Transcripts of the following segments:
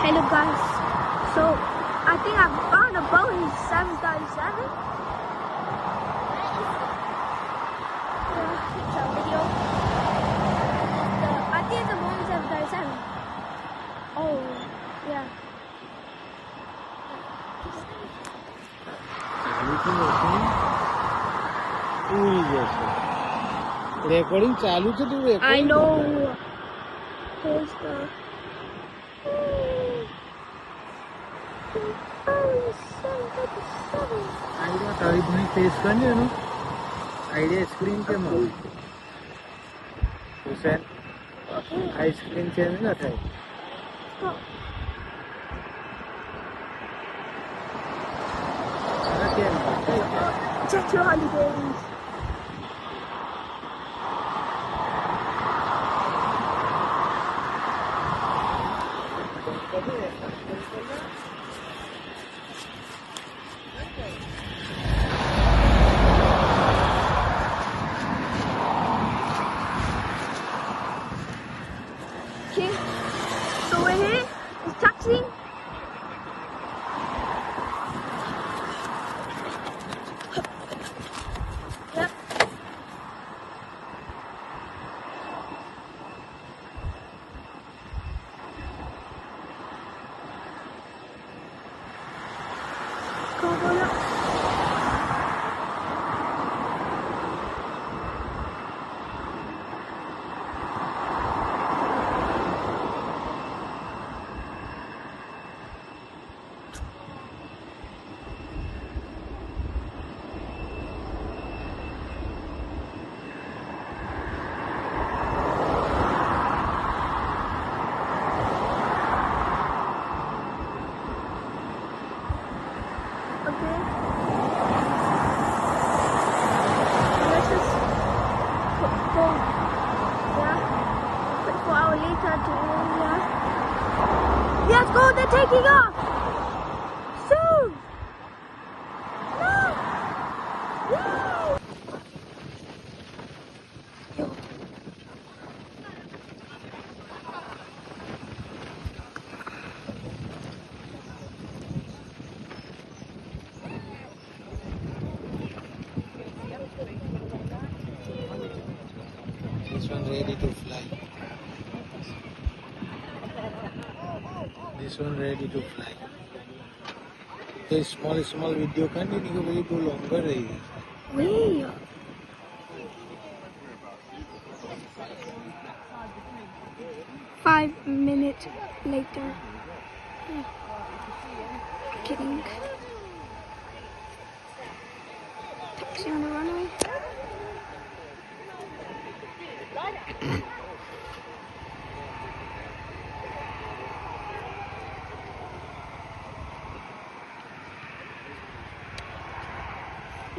Hello guys, so I think I found a Boeing 737. It's a video. I think it's a Boeing 737. Oh, yeah. Recording चालू છે તું I know. Here's the idea તારી ભણી face કરને એનો idea screen કેમ આવે હુસેન આ સ્ક્રીન ચેન્જ ના થાય કેમ check your holidays. Okay, so we're here. It's taxiing. Yep. Go, go, go. Okay. Let's just go. Yeah. 24 hours later to India. Yes, go. They're taking off. Soon. No. Woo. This one ready to fly. This one ready to fly. This small video kan ini ko bagi tu longer रहेगी. Wait. 5 minutes later. Kidding. Taxi on the runway.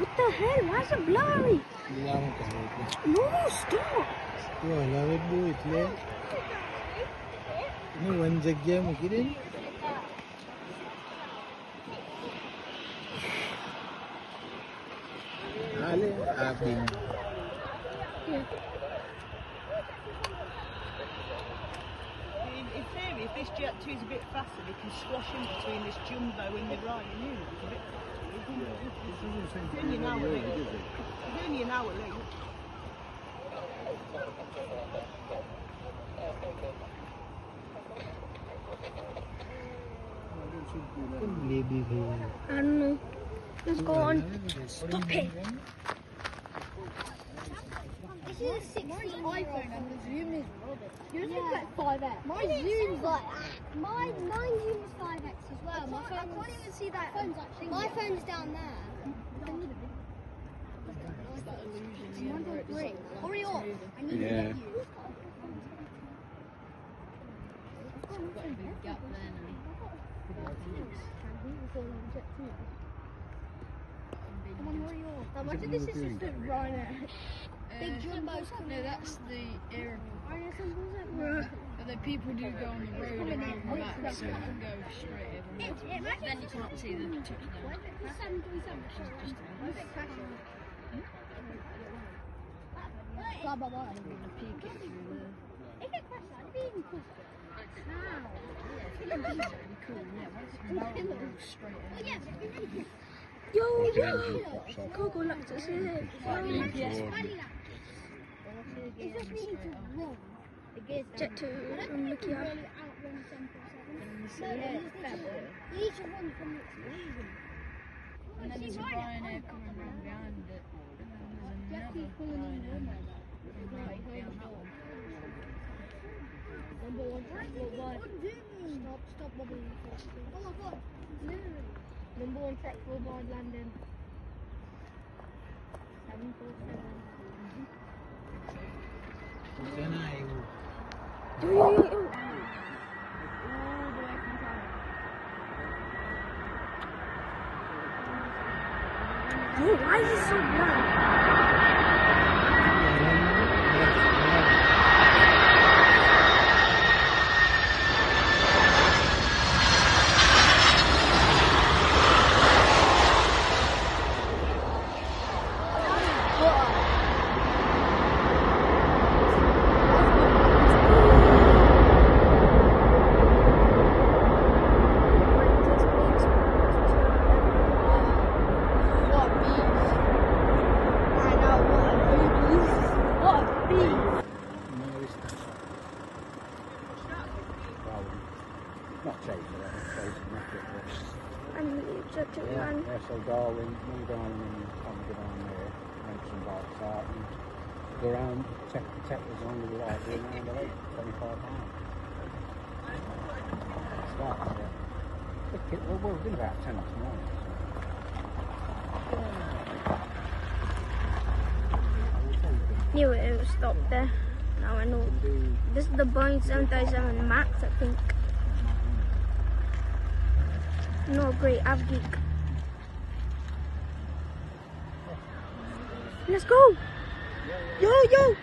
What the hell? Why is it blurry? Bilang kalau tu. No, stop. Wah, lawat bu itu. Ini one jagya mungkin. Ale, api. Yeah. In theory, if this Jet 2 is a bit faster, they can squash in between this jumbo and the Ryan New. It's only an hour late. It's only an hour late. Baby bhai. I don't know. Let's go on. Stop it. This is a 16 iPhone and the zoom is rubbish. Yours is like 5x. My zoom's like mine zoom is 5x as well. I can't even see that. My phone's down there. Hurry up. I need to get you. Come on, hurry up. Imagine this is just a Ryanair. Big jumbos. No, that's the aeroport. But the people do go on the road and over back, so you can go straight in. Then you can't see the touchdown. Blah blah blah. Peek it through there. If it crashes, I'd be even closer. Yo, Coco likes to say Jet to Mickey out. And then there's a Ryanair coming round behind it. And then there's another Ryanair right behind that one. Stop wobbling. Oh my god. Number 1 track worldwide landing. 747. Oh, why is it so loud? Not chasing it, And yeah, so Darwin, me, Darwin and Tom go down there, rent some bikes out and go around, check as long as we like, doing around the lake, £25. Starts, yeah. Well, we've been about 10 this morning. knew it would stop there. Now I know. This is the Boeing 737 Max, I think. No, great, Avgeek. Let's go! Yo, yo!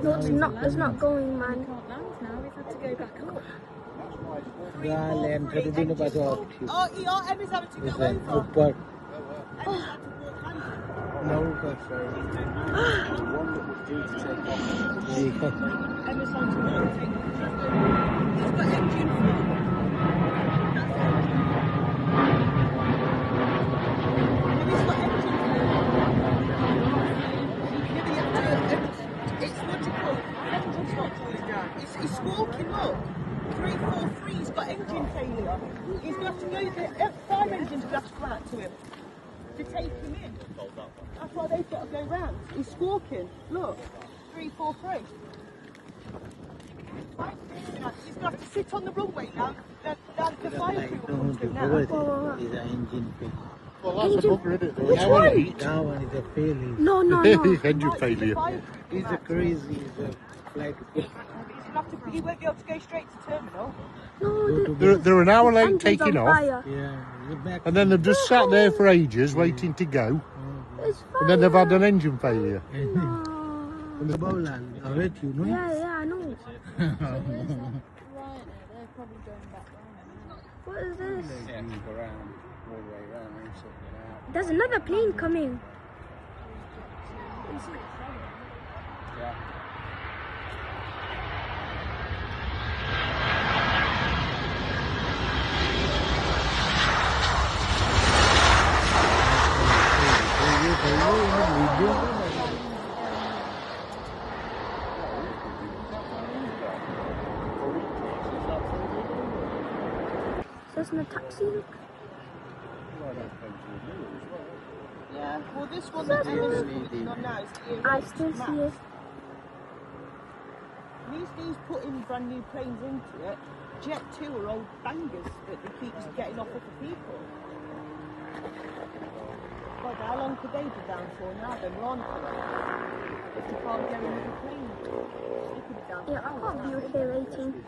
No, it's not going, man. Land for the about Oh, yeah, Emma's having to go over. Upper. No, Emma's having to go and take It's got engine full. It's squawking, look. 343's got engine failure. He's got to go, the fire engine's got to come out to him to take him in. That's why they've got to go round. He's squawking. Look, 343. He's got to sit on the runway now. The fire crew will come to him now. Is an engine failure. Well, that's a bugger, isn't it? Which one? That one is a failure. No. Engine failure. He's a crazy, he's a flight. He won't be able to go straight to terminal. No, They're an hour late engine's taking on off, fire. Yeah, and then they've just sat there for ages waiting to go, It's fire. and then they've had an engine failure. No. The Bowland, I bet you know. Yeah, I know. Right, they're probably going back round. What is this? Yeah, move around, all the way around, and sort it out. There's another plane coming. Yeah. Doesn't a taxi look? Well, that depends on the new as well. Yeah, well this one that Emma's putting on now is the I still see it. These putting brand new planes into it. Jet 2 are old bangers that they keep getting off of the people. God, how long could they be down for now then, Ron? If you can't get another plane, they could be down for Yeah, I can't be okay waiting.